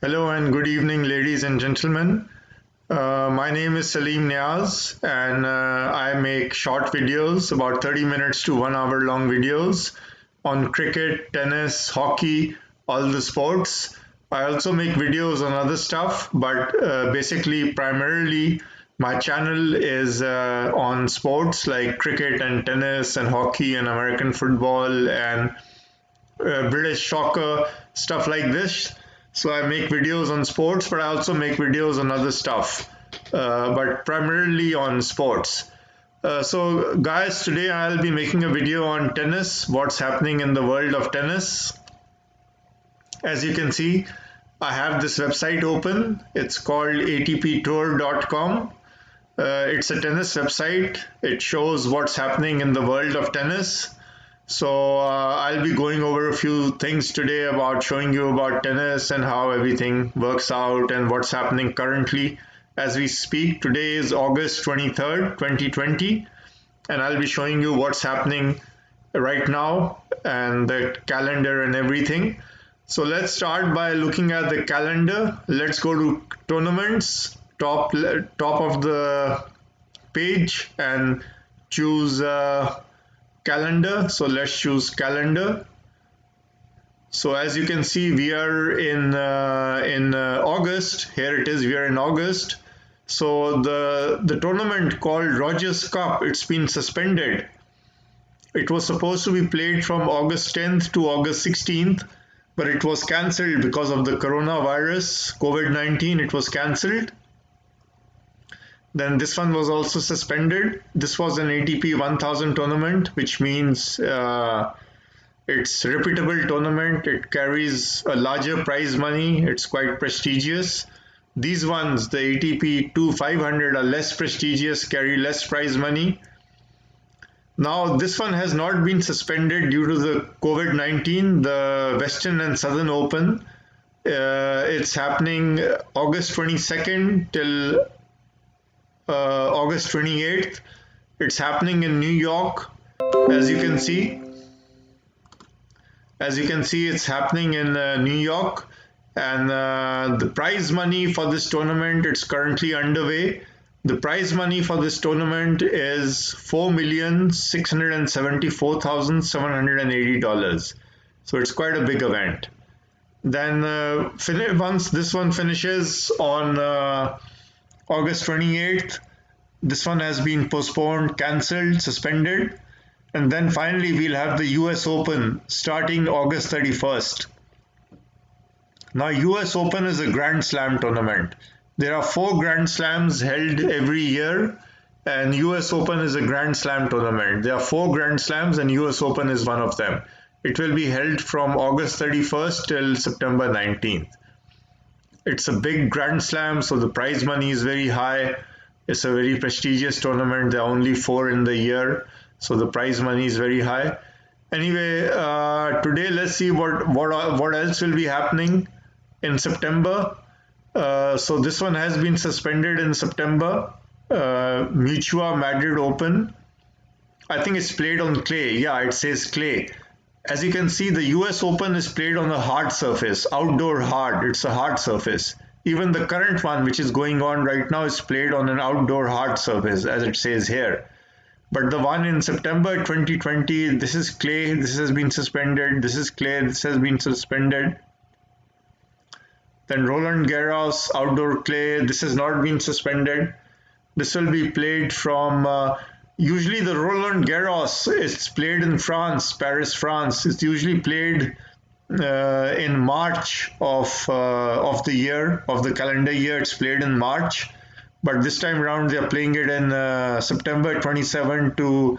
Hello and good evening, ladies and gentlemen. My name is Salim Niaz, and I make short videos, about 30 minutes to 1 hour long videos on cricket, tennis, hockey, all the sports. I also make videos on other stuff, but basically, primarily, my channel is on sports like cricket and tennis and hockey and American football and British soccer, stuff like this. So I make videos on sports, but I also make videos on other stuff, but primarily on sports. So guys, today I'll be making a video on tennis, what's happening in the world of tennis. As you can see, I have this website open. It's called atptour.com. It's a tennis website. It shows what's happening in the world of tennis. So I'll be going over a few things today about showing you about tennis and how everything works out and what's happening currently as we speak. Today is August 23rd, 2020, and I'll be showing you what's happening right now and the calendar and everything. So let's start by looking at the calendar. Let's go to tournaments, top of the page, and choose calendar. So let's choose calendar. So as you can see, we are in August. Here it is. We are in August. So the tournament called Rogers Cup, it's been suspended. It was supposed to be played from August 10th to August 16th, but it was cancelled because of the coronavirus, COVID-19. It was cancelled. Then this one was also suspended. This was an ATP 1000 tournament, which means it's a reputable tournament. It carries a larger prize money. It's quite prestigious. These ones, the ATP 2500, are less prestigious, carry less prize money. Now, this one has not been suspended due to the COVID-19, the Western and Southern Open. It's happening August 22nd till August 28th. It's happening in New York, as you can see. It's happening in New York, and the prize money for this tournament, it's currently underway. The prize money for this tournament is $4,674,780. So it's quite a big event. Then once this one finishes on August 28th, this one has been postponed, cancelled, suspended. And then finally, we'll have the US Open starting August 31st. Now, US Open is a Grand Slam tournament. There are 4 Grand Slams held every year, and US Open is a Grand Slam tournament. There are 4 Grand Slams, and US Open is one of them. It will be held from August 31st till September 19th. It's a big Grand Slam, so the prize money is very high. It's a very prestigious tournament. There are only 4 in the year, so the prize money is very high. Anyway, today let's see what else will be happening in September. So this one has been suspended in September. Mutua Madrid Open. I think it's played on clay. Yeah, it says clay. As you can see, the US Open is played on a hard surface, outdoor hard. It's a hard surface. Even the current one, which is going on right now, is played on an outdoor hard surface, as it says here. But the one in September 2020, this is clay, this has been suspended. This is clay, this has been suspended. Then Roland Garros, outdoor clay, this has not been suspended. This will be played from... usually the Roland Garros is played in France, Paris, France. It's usually played in March of the year, of the calendar year. It's played in March, but this time around they are playing it in September 27 to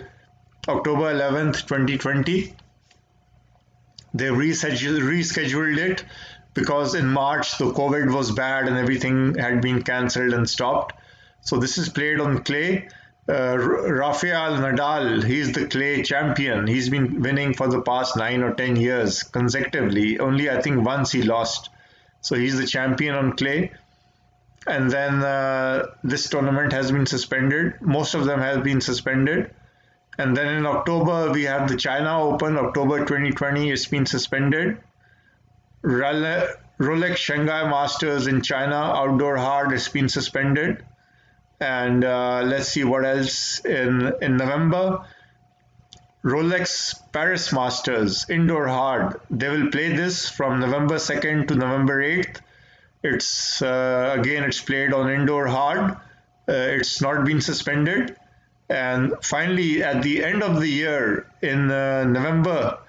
October 11th, 2020. They rescheduled it because in March the COVID was bad and everything had been cancelled and stopped. So this is played on clay. Rafael Nadal, he's the clay champion. He's been winning for the past 9 or 10 years consecutively. Only I think once he lost. So he's the champion on clay. And then this tournament has been suspended. Most of them have been suspended. And then in October, we have the China Open, October 2020, it's been suspended. Rolex Shanghai Masters in China, outdoor hard has been suspended. And let's see what else in November. Rolex Paris Masters, indoor hard. They will play this from November 2nd to November 8th. It's again, it's played on indoor hard. It's not been suspended. And finally, at the end of the year in November,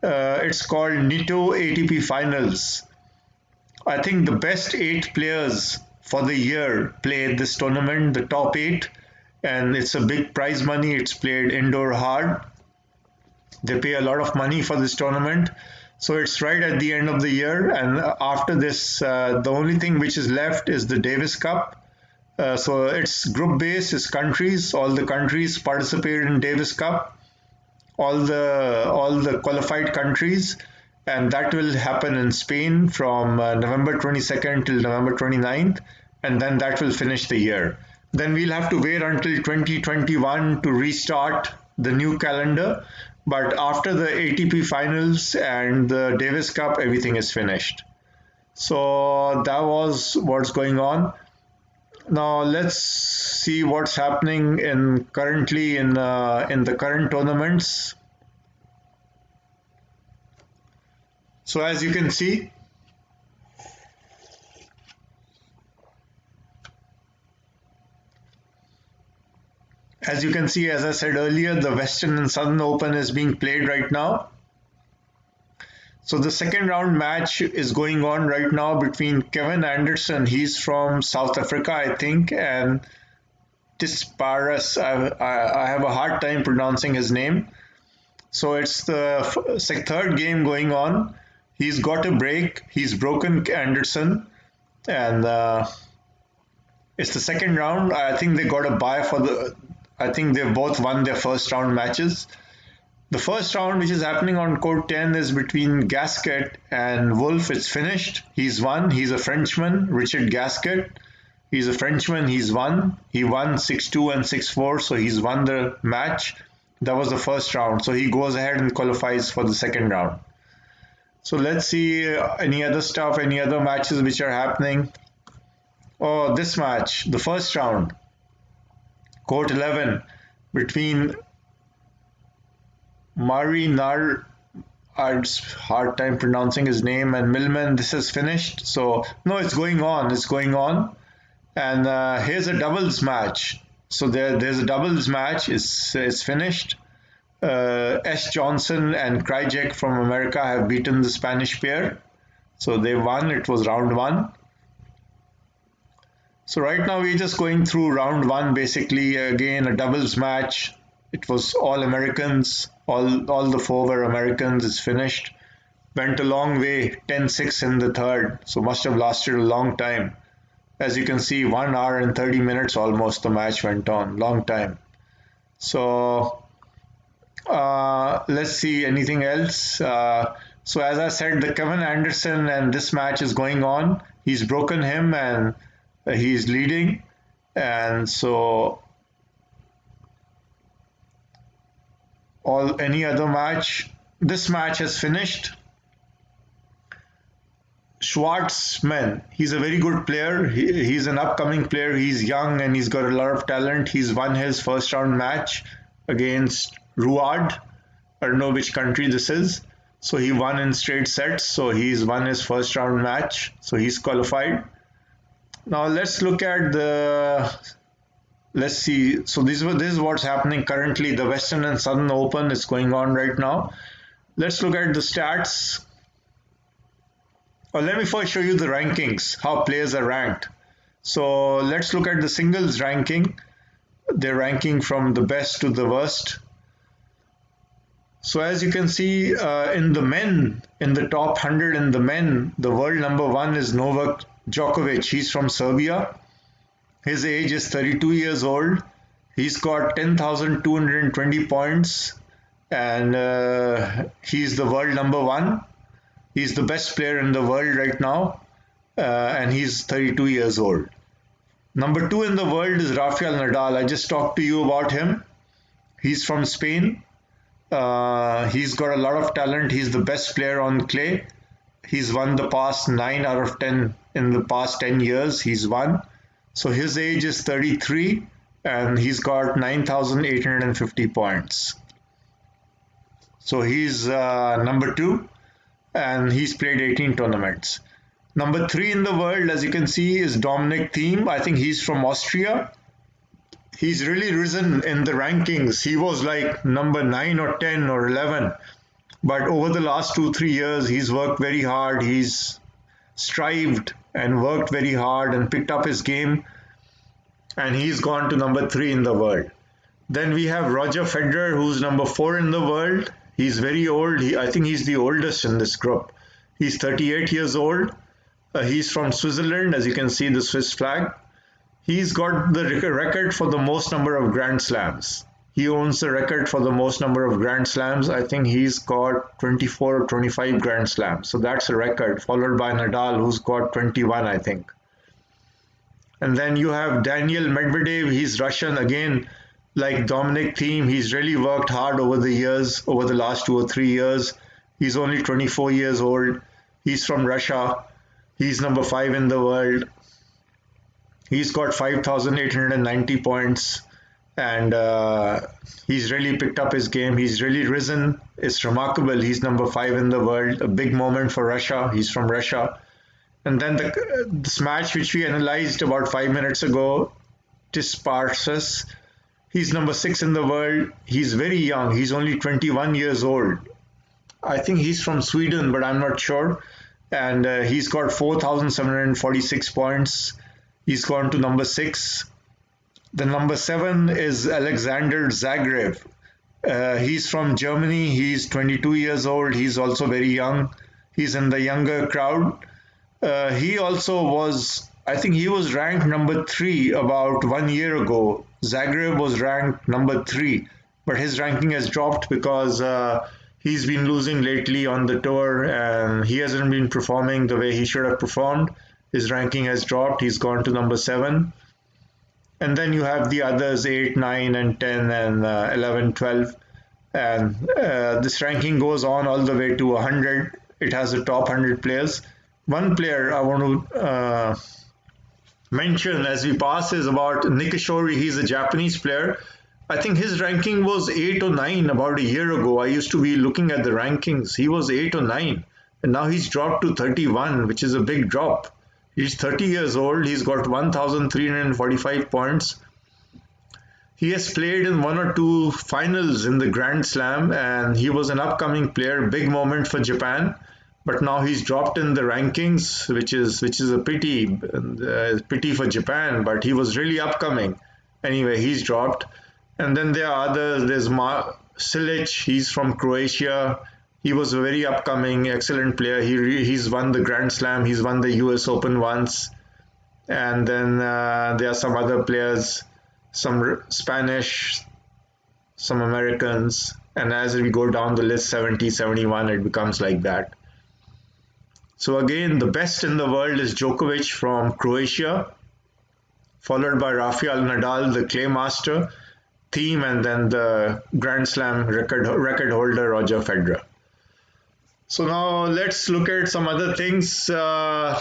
it's called Nitto ATP Finals. I think the best 8 players for the year play this tournament, the top 8, and it's a big prize money. It's played indoor hard. They pay a lot of money for this tournament. So it's right at the end of the year, and after this, the only thing which is left is the Davis Cup. So it's group based, it's countries. All the countries participate in Davis Cup, all the qualified countries, and that will happen in Spain from November 22nd till November 29th, and then that will finish the year. Then we'll have to wait until 2021 to restart the new calendar. But after the ATP finals and the Davis Cup, everything is finished. So that was what's going on. Now let's see what's happening currently in the current tournaments. So as you can see, as I said earlier, the Western and Southern Open is being played right now. So the second round match is going on right now between Kevin Anderson, he's from South Africa, I think, and Tisparas. I have a hard time pronouncing his name. So it's the third game going on. He's got a break. He's broken Anderson, and it's the second round. I think they got a bye I think they've both won their first round matches. The first round, which is happening on court 10, is between Gasquet and Wolf. It's finished. He's won. He's a Frenchman, Richard Gasquet. He's a Frenchman. He's won. He won 6-2 and 6-4, so he's won the match. That was the first round. So he goes ahead and qualifies for the second round. So let's see any other stuff, any other matches which are happening. Oh, this match, the first round. Court 11 between Mari Nar, I had hard time pronouncing his name, and Millman. This is finished. So no, it's going on. It's going on. And here's a doubles match. So there's a doubles match. It's finished. S. Johnson and Krajicek from America have beaten the Spanish pair. So they won. It was round 1. So right now we're just going through round 1, basically. Again, a doubles match. It was all Americans. All the 4 were Americans. It's finished. Went a long way, 10-6 in the third. So must have lasted a long time. As you can see, 1 hour and 30 minutes almost the match went on. Long time. So let's see anything else. So as I said, the Kevin Anderson and this match is going on. He's broken him and he's leading. And so any other match, this match has finished. Schwartzman, he's a very good player. He's an upcoming player. He's young and he's got a lot of talent. He's won his first round match against Ruad. I don't know which country this is. So he won in straight sets. So he's won his first round match. So he's qualified. Now let's look at let's see. So this is what's happening currently. The Western and Southern Open is going on right now. Let's look at the stats. Let me first show you the rankings, how players are ranked. So let's look at the singles ranking. They're ranking from the best to the worst. So as you can see in the men, in the top 100 in the men, the world number 1 is Novak Djokovic. He's from Serbia. His age is 32 years old. He's got 10,220 points and he's the world number 1. He's the best player in the world right now and he's 32 years old. Number 2 in the world is Rafael Nadal. I just talked to you about him. He's from Spain. He's got a lot of talent. He's the best player on clay. He's won the past 9 out of 10 in the past 10 years. He's won. So his age is 33 and he's got 9,850 points. So he's number 2 and he's played 18 tournaments. Number 3 in the world, as you can see, is Dominic Thiem. I think he's from Austria. He's really risen in the rankings. He was like number 9 or 10 or 11. But over the last 2-3 years, he's worked very hard. He's strived and worked very hard and picked up his game. And he's gone to number 3 in the world. Then we have Roger Federer, who's number 4 in the world. He's very old. I think he's the oldest in this group. He's 38 years old. He's from Switzerland, as you can see the Swiss flag. He's got the record for the most number of Grand Slams. He owns the record for the most number of Grand Slams. I think he's got 24 or 25 Grand Slams. So that's a record, followed by Nadal, who's got 21, I think. And then you have Daniel Medvedev. He's Russian again. Like Dominic Thiem, he's really worked hard over the years, over the last 2 or 3 years. He's only 24 years old. He's from Russia. He's number 5 in the world. He's got 5,890 points and he's really picked up his game. He's really risen. It's remarkable. He's number 5 in the world. A big moment for Russia. He's from Russia. And then this match which we analyzed about 5 minutes ago, Tsitsipas. He's number 6 in the world. He's very young. He's only 21 years old. I think he's from Sweden, but I'm not sure. And he's got 4,746 points. He's gone to number 6. The number 7 is Alexander Zverev. He's from Germany. He's 22 years old. He's also very young. He's in the younger crowd. He also was, I think he was ranked number 3 about 1 year ago. Zverev was ranked number 3, but his ranking has dropped because he's been losing lately on the tour and he hasn't been performing the way he should have performed. His ranking has dropped. He's gone to number 7. And then you have the others 8, 9, and 10, and 11, 12. And this ranking goes on all the way to 100. It has the top 100 players. One player I want to mention as we pass is about Nishikori. He's a Japanese player. I think his ranking was 8 or 9 about a year ago. I used to be looking at the rankings. He was 8 or 9. And now he's dropped to 31, which is a big drop. He's 30 years old. He's got 1,345 points. He has played in 1 or 2 finals in the Grand Slam, and he was an upcoming player, big moment for Japan. But now he's dropped in the rankings, which is a pity for Japan. But he was really upcoming. Anyway, he's dropped. And then there are others. There's Cilic. He's from Croatia. He was a very upcoming, excellent player. He's won the Grand Slam. He's won the US Open once. And then there are some other players, some Spanish, some Americans. And as we go down the list, 70, 71, it becomes like that. So again, the best in the world is Djokovic from Croatia, followed by Rafael Nadal, the clay master, Thiem, and then the Grand Slam record holder, Roger Federer. So now let's look at some other things. Let's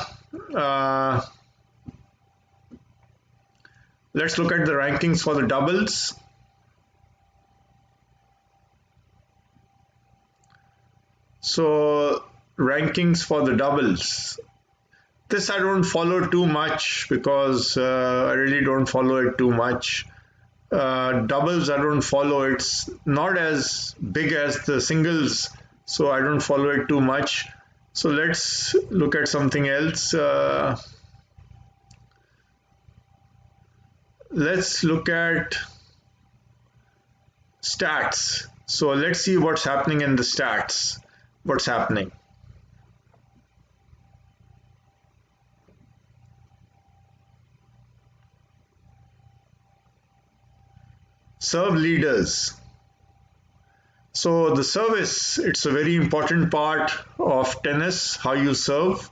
look at the rankings for the doubles. So rankings for the doubles. This I don't follow too much because I really don't follow it too much. Doubles I don't follow. It's not as big as the singles, so I don't follow it too much. So let's look at something else. Let's look at stats. So let's see what's happening in the stats. What's happening? Serve leaders. So the service, it's a very important part of tennis, how you serve.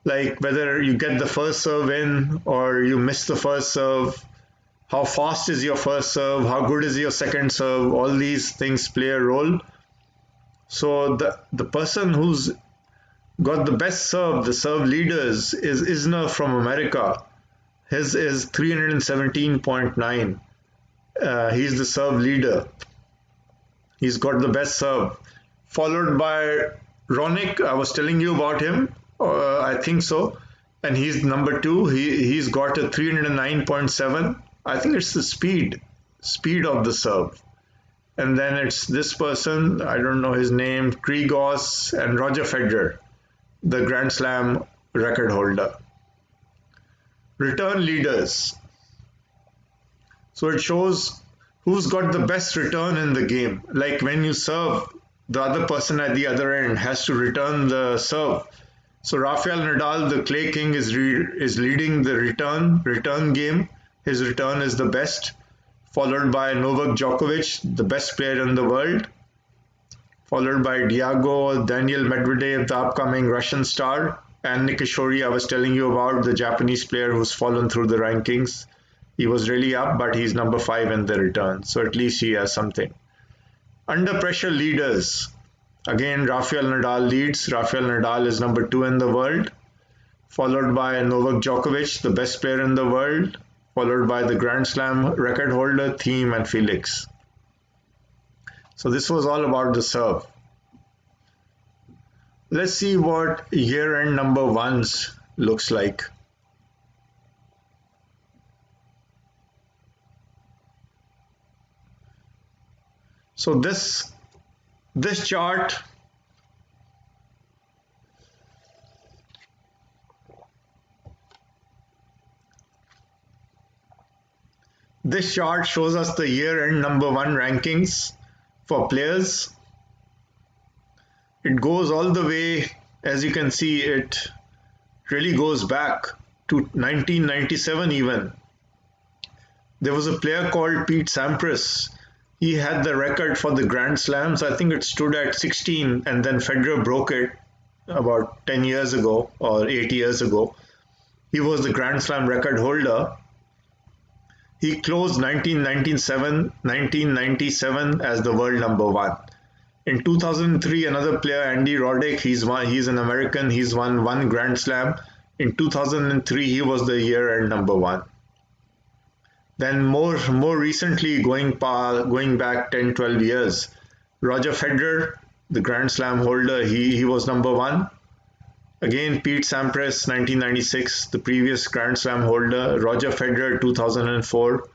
Like whether you get the first serve in or you miss the first serve, how fast is your first serve, how good is your second serve, all these things play a role. So the person who's got the best serve, the serve leaders, is Isner from America. His is 317.9. He's the serve leader. He's got the best serve. Followed by Ronick, I was telling you about him. I think so. And he's number two. He's got a 309.7. I think it's the speed of the serve. And then it's this person, I don't know his name, Kyrgios and Roger Federer, the Grand Slam record holder. Return leaders. So it shows who's got the best return in the game. Like when you serve, the other person at the other end has to return the serve. So Rafael Nadal, the Clay King, is leading the return game. His return is the best, followed by Novak Djokovic, the best player in the world, followed by Daniil Medvedev, the upcoming Russian star, and Nishikori, I was telling you about, the Japanese player who's fallen through the rankings. He was really up, but he's number 5 in the return, so at least he has something. Under pressure leaders. Again, Rafael Nadal leads. Rafael Nadal is number 2 in the world, followed by Novak Djokovic, the best player in the world, followed by the Grand Slam record holder, Thiem and Felix. So this was all about the serve. Let's see what year-end number ones looks like. So this chart shows us the year-end number one rankings for players. It goes all the way, as you can see, it really goes back to 1997 even. There was a player called Pete Sampras. He had the record for the Grand Slams. I think it stood at 16, and then Federer broke it about 10 years ago or 8 years ago. He was the Grand Slam record holder. He closed 1997 as the world number one. In 2003, another player, Andy Roddick, he's an American, he's won one Grand Slam. In 2003, he was the year-end number one. Then more recently, going back 10, 12 years, Roger Federer, the Grand Slam holder, he was number one. Again, Pete Sampras, 1996, the previous Grand Slam holder. Roger Federer, 2004.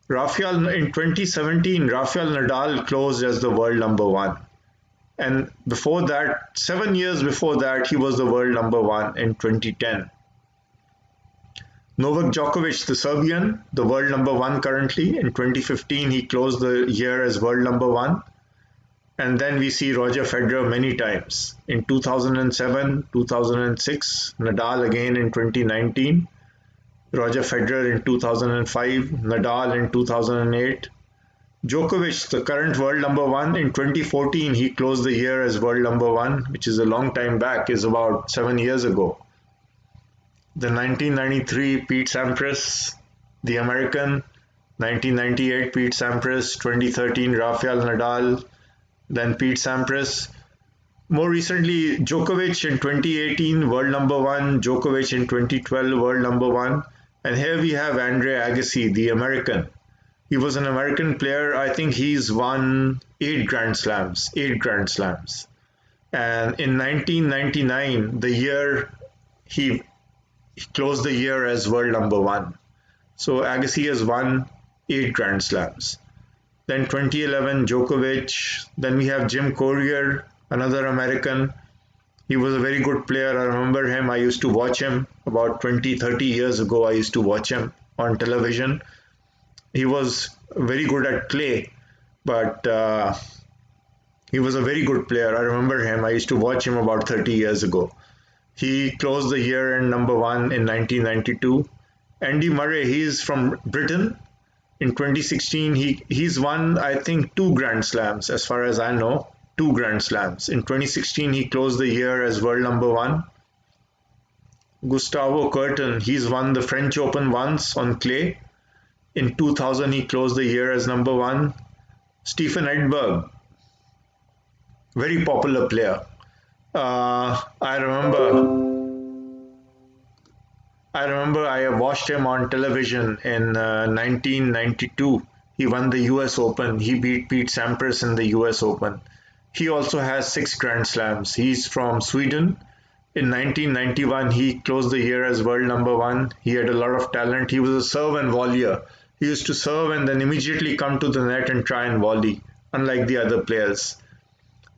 In 2017, Rafael Nadal closed as the world number one. And before that, 7 years before that, he was the world number one in 2010. Novak Djokovic, the Serbian, the world number one currently. In 2015, he closed the year as world number one. And then we see Roger Federer many times. In 2007, 2006, Nadal again in 2019. Roger Federer in 2005, Nadal in 2008. Djokovic, the current world number one, in 2014, he closed the year as world number one, which is a long time back, is about 7 years ago. The 1993 Pete Sampras, the American, 1998 Pete Sampras, 2013 Rafael Nadal, then Pete Sampras. More recently, Djokovic in 2018, world number one, Djokovic in 2012, world number one. And here we have Andre Agassi, the American. He was an American player. I think he's won 8 Grand Slams. And in 1999, the year he closed the year as world number one. So Agassi has won 8 Grand Slams. Then 2011, Djokovic. Then we have Jim Courier, another American. He was a very good player. I remember him. I used to watch him about 20, 30 years ago. I used to watch him on television. He was very good at clay, but he was a very good player. I remember him. I used to watch him about 30 years ago. He closed the year in number one in 1992. Andy Murray, he's from Britain. In 2016, he's won, I think, 2 Grand Slams, as far as I know. 2 Grand Slams. In 2016, he closed the year as world number one. Gustavo Kuerten, he's won the French Open once on clay. In 2000, he closed the year as number one. Stefan Edberg, very popular player. I remember. I watched him on television in 1992. He won the US Open. He beat Pete Sampras in the US Open. He also has 6 Grand Slams. He's from Sweden. In 1991, he closed the year as world number one. He had a lot of talent. He was a serve and volleyer. He used to serve and then immediately come to the net and try and volley, unlike the other players.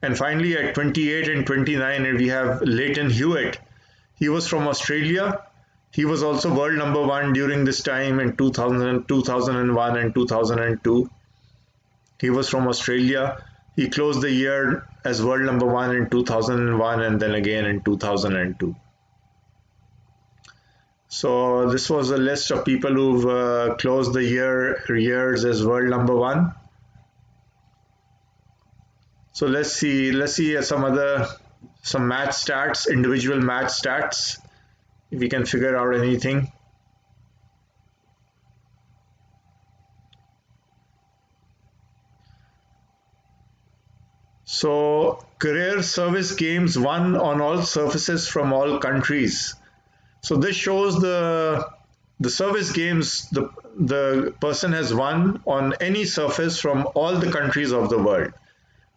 And finally, at 28 and 29, we have Leighton Hewitt. He was from Australia. He was also world number one during this time in 2000, 2001 and 2002. He was from Australia. He closed the year as world number one in 2001 and then again in 2002. So this was a list of people who've closed the years as world number one. So let's see some match stats, individual match stats, if we can figure out anything. So career service games won on all surfaces from all countries. So this shows the service games the person has won on any surface from all the countries of the world.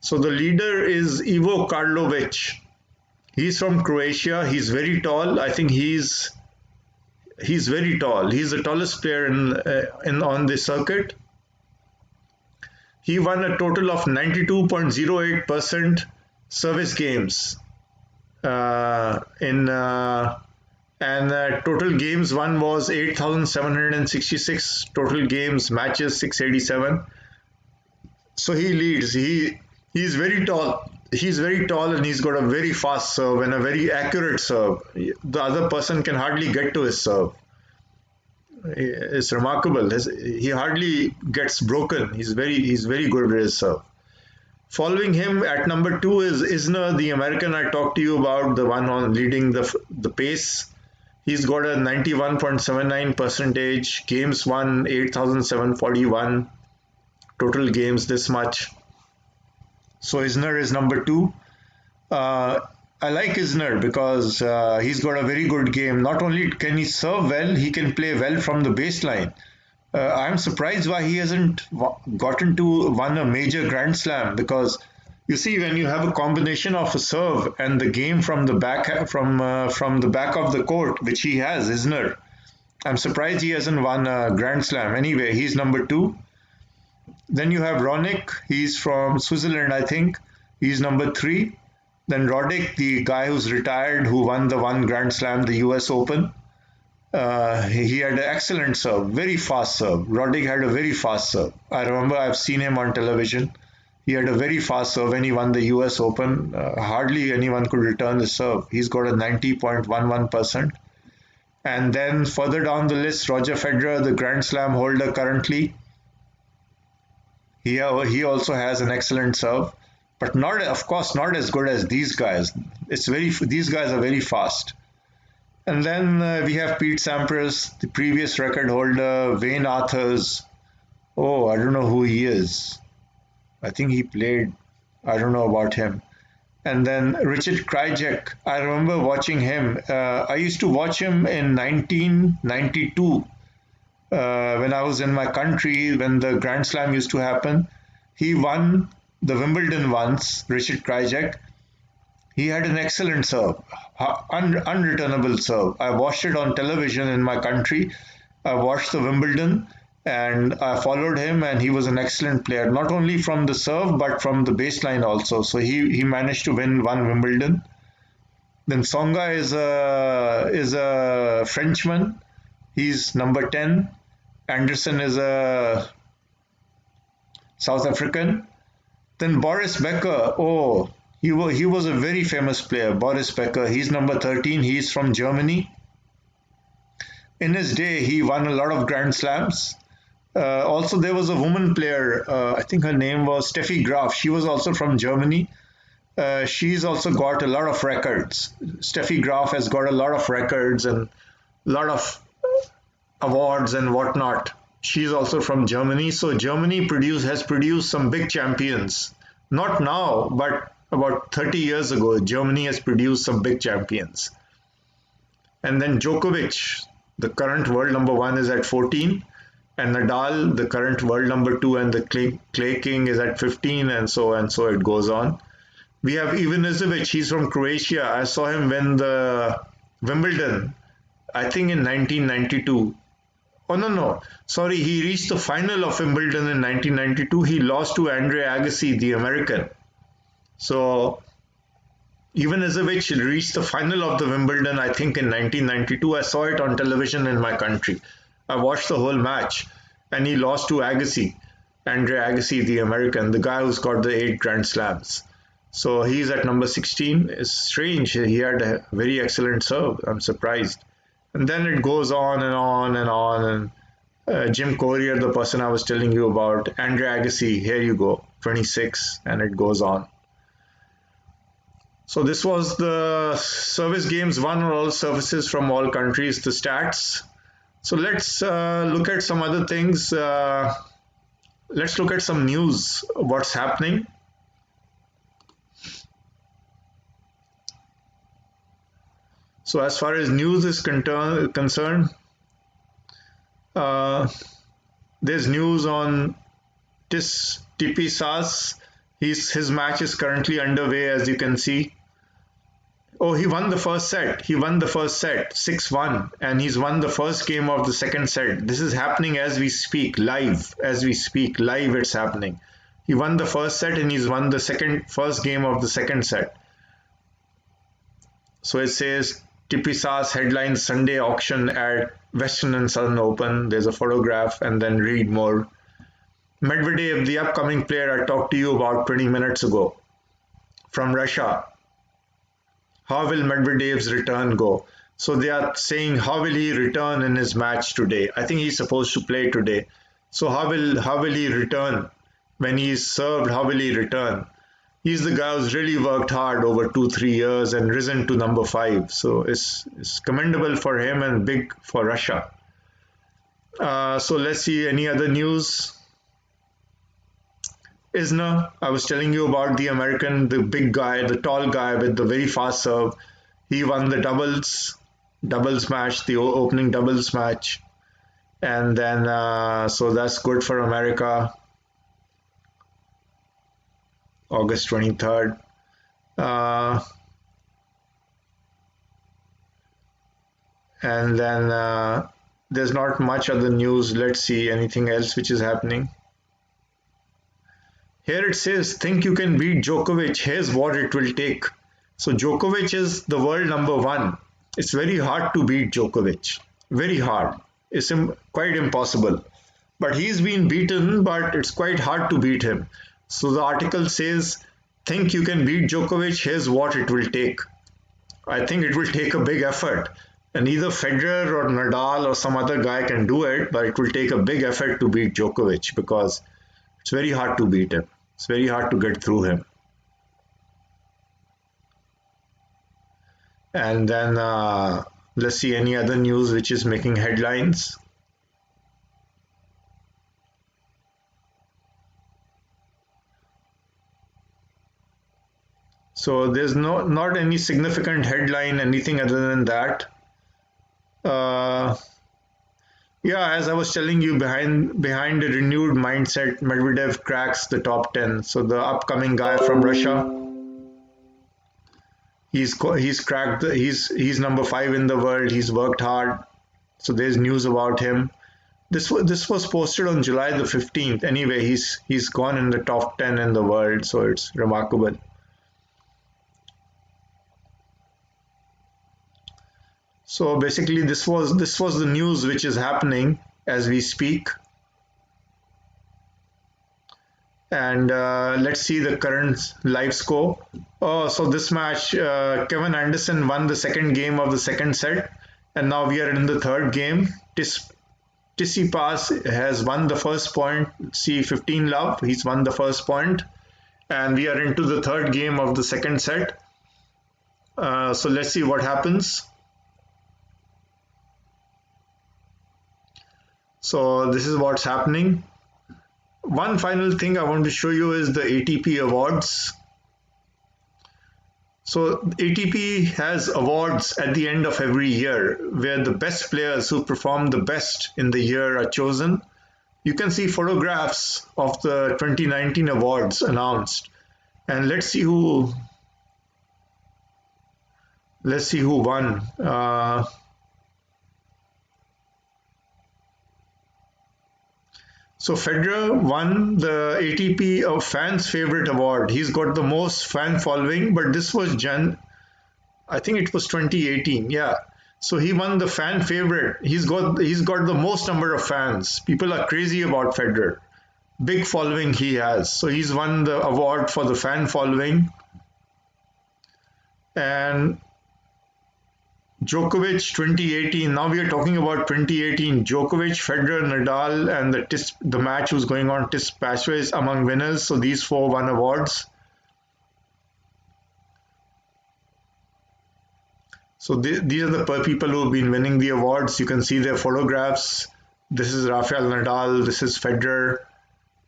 So the leader is Ivo Karlovic. He's from Croatia. He's very tall. I think he's very tall. He's the tallest player on the circuit. He won a total of 92.08% service games and total games won was 8,766. Total games matches 687. So he leads. He's very tall. He's very tall and he's got a very fast serve and a very accurate serve. The other person can hardly get to his serve. It's remarkable. He hardly gets broken. He's very good with his serve. Following him at number 2 is Isner, the American I talked to you about, the one on leading the pace. He's got a 91.79 percentage. Games won 8,741. Total games this much. So Isner is number 2. I like Isner because he's got a very good game. Not only can he serve well, he can play well from the baseline. I'm surprised why he hasn't gotten to won a major Grand Slam, because you see, when you have a combination of a serve and the game from the back the back of the court, which he has, Isner, I'm surprised he hasn't won a Grand Slam. Anyway, he's number 2. Then you have Ronick. He's from Switzerland, I think. He's number 3. Then Roddick, the guy who's retired, who won the one Grand Slam, the US Open. He had an excellent serve, very fast serve. Roddick had a very fast serve. I remember I've seen him on television. He had a very fast serve when he won the US Open. Hardly anyone could return his serve. He's got a 90.11%. And then further down the list, Roger Federer, the Grand Slam holder currently. He also has an excellent serve, but not as good as these guys. These guys are very fast. And then we have Pete Sampras, the previous record holder, Wayne Arthurs. Oh, I don't know who he is. I think he played. I don't know about him. And then Richard Krajicek. I remember watching him. I used to watch him in 1992. When I was in my country, when the Grand Slam used to happen. He won the Wimbledon once, Richard Krajicek. He had an excellent serve, unreturnable serve. I watched it on television in my country. I watched the Wimbledon and I followed him, and he was an excellent player, not only from the serve but from the baseline also. So he managed to win one Wimbledon. Then Tsonga is a Frenchman. He's number 10. Anderson is a South African. Then Boris Becker. Oh, he was a very famous player, Boris Becker. He's number 13. He's from Germany. In his day, he won a lot of Grand Slams. Also, there was a woman player. I think her name was Steffi Graf. She was also from Germany. She's also got a lot of records. Steffi Graf has got a lot of records and a lot of awards and whatnot. She's also from Germany. So Germany has produced some big champions. Not now, but about 30 years ago, Germany has produced some big champions. And then Djokovic, the current world number one, is at 14. And Nadal, the current world number two, and the Clay King is at 15, and so it goes on. We have Ivan Izovic, he's from Croatia. I saw him win the Wimbledon, I think in 1992. Oh, no. Sorry, he reached the final of Wimbledon in 1992. He lost to Andre Agassi, the American. So, Ivan Izovic reached the final of the Wimbledon, I think, in 1992. I saw it on television in my country. I watched the whole match, and he lost to Agassi, Andre Agassi, the American, the guy who's got the 8 Grand Slams. So he's at number 16. It's strange. He had a very excellent serve. I'm surprised. And then it goes on and on and on. And Jim Courier, the person I was telling you about, Andre Agassi, here you go, 26, and it goes on. So this was the service games won on all surfaces from all countries, the stats. So let's look at some other things. Let's look at some news, what's happening. So as far as news is concerned, there's news on Tsitsipas. His match is currently underway, as you can see. Oh, he won the first set. 6-1, and he's won the first game of the second set. This is happening as we speak, live. It's happening. He won the first set and he's won the first game of the second set. So it says Tsitsipas headlines Sunday auction at Western and Southern Open. There's a photograph, and then read more. Medvedev, the upcoming player I talked to you about 20 minutes ago, from Russia. How will Medvedev's return go? So they are saying, how will he return in his match today? I think he's supposed to play today. So how will he return? When he is served, how will he return? He's the guy who's really worked hard over 2-3 years and risen to number 5. So it's commendable for him and big for Russia. So let's see any other news. Isner, I was telling you about the American, the big guy, the tall guy with the very fast serve. He won the doubles match, the opening doubles match. And then, so that's good for America. August 23rd. And then there's not much other news. Let's see anything else which is happening. Here it says, think you can beat Djokovic. Here's what it will take. So Djokovic is the world number 1. It's very hard to beat Djokovic. Very hard. It's quite impossible. But he's been beaten, but it's quite hard to beat him. So the article says, think you can beat Djokovic. Here's what it will take. I think it will take a big effort. And either Federer or Nadal or some other guy can do it, but it will take a big effort to beat Djokovic because it's very hard to beat him. It's very hard to get through him. And then let's see any other news which is making headlines. So there's not any significant headline, anything other than that. Yeah, as I was telling you, behind a renewed mindset, Medvedev cracks the top 10. So the upcoming guy from Russia, he's cracked. He's number 5 in the world. He's worked hard. So there's news about him. This was posted on July the 15th. Anyway, he's gone in the top 10 in the world. So it's remarkable. So basically, this was the news which is happening as we speak. And let's see the current live score. Oh, so this match, Kevin Anderson won the second game of the second set, and now we are in the third game. Tsitsipas has won the first point. See, 15 love. He's won the first point, and we are into the third game of the second set. So let's see what happens. So this is what's happening. One final thing I want to show you is the ATP awards. So ATP has awards at the end of every year where the best players who perform the best in the year are chosen. You can see photographs of the 2019 awards announced, and let's see who won. So Federer won the ATP of Fans Favorite Award. He's got the most fan following, but this was I think it was 2018. Yeah. So he won the fan favorite. He's got the most number of fans. People are crazy about Federer. Big following he has. So he's won the award for the fan following. And Djokovic 2018. Now we are talking about 2018. Djokovic, Federer, Nadal, and the match was going on. Tsitsipas among winners. So these four won awards. So these are the people who have been winning the awards. You can see their photographs. This is Rafael Nadal. This is Federer.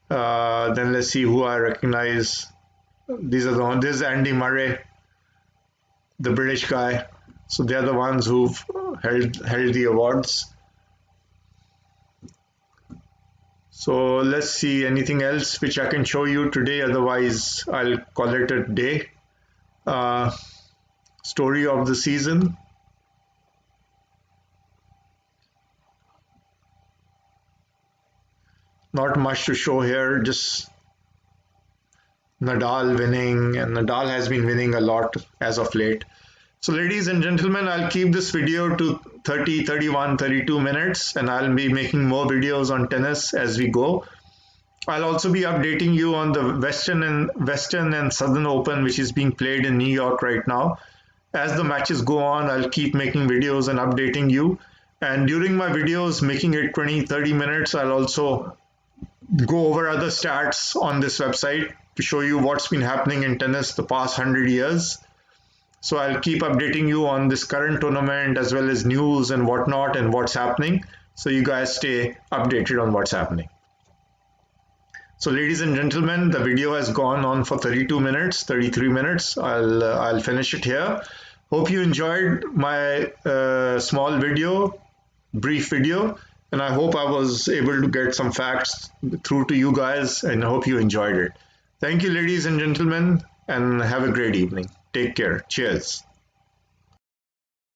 Then let's see who I recognize. These are the ones. This is Andy Murray, the British guy. So they're the ones who've held the awards. So let's see anything else which I can show you today. Otherwise, I'll call it a day. Story of the season. Not much to show here, just Nadal winning, and Nadal has been winning a lot as of late. So ladies and gentlemen, I'll keep this video to 30, 31, 32 minutes, and I'll be making more videos on tennis as we go. I'll also be updating you on the Western and Southern Open, which is being played in New York right now. As the matches go on, I'll keep making videos and updating you. And during my videos, making it 20, 30 minutes, I'll also go over other stats on this website to show you what's been happening in tennis the past 100 years. So I'll keep updating you on this current tournament as well as news and whatnot and what's happening. So you guys stay updated on what's happening. So ladies and gentlemen, the video has gone on for 32 minutes, 33 minutes. I'll finish it here. Hope you enjoyed my small video, brief video, and I hope I was able to get some facts through to you guys, and I hope you enjoyed it. Thank you, ladies and gentlemen, and have a great evening. Take care. Cheers.